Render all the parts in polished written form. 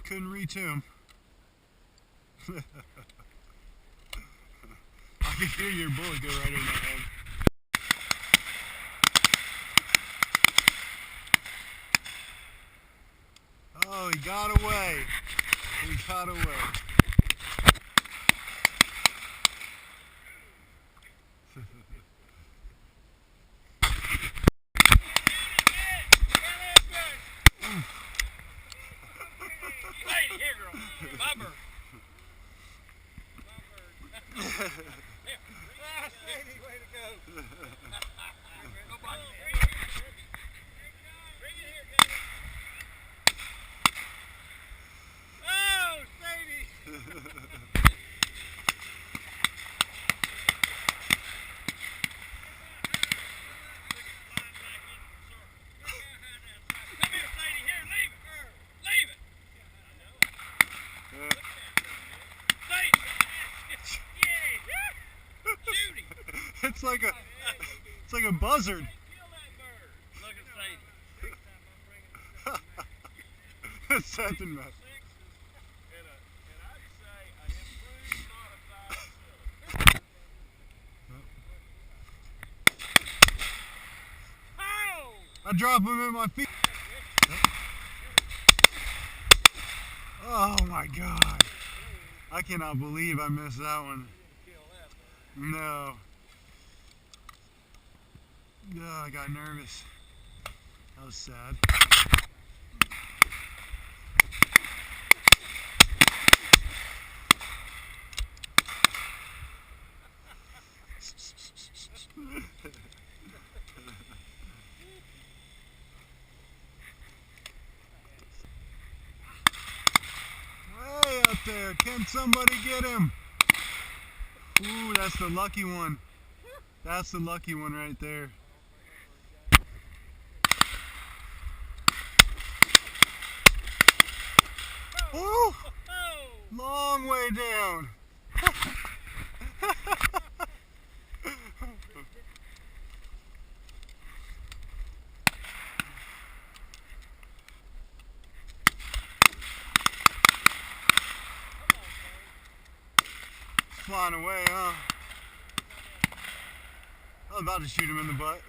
Couldn't reach him. I could hear your bullet go right in my head. Oh, he got away. He got away. Lady, here, girl. My bird. Lady, way to go. Bring it here, David. Oh, Sadie. It's like a buzzard. It's nothing, man. I drop him in my feet. Oh my God. I cannot believe I missed that one. No. Oh, I got nervous. That was sad. Way up there. Can somebody get him? Ooh, that's the lucky one. That's the lucky one right there. Ooh, long way down. Flying away, huh? I was about to shoot him in the butt.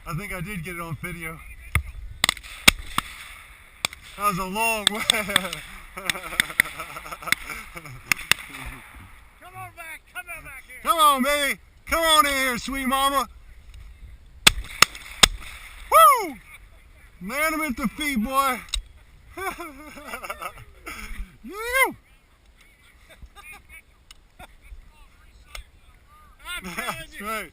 I think I did get it on video. That was a long way. Come on back here. Come on, baby. Come on in here, sweet mama. Woo! Land him at the feet, boy. You. I'm telling you. That's right.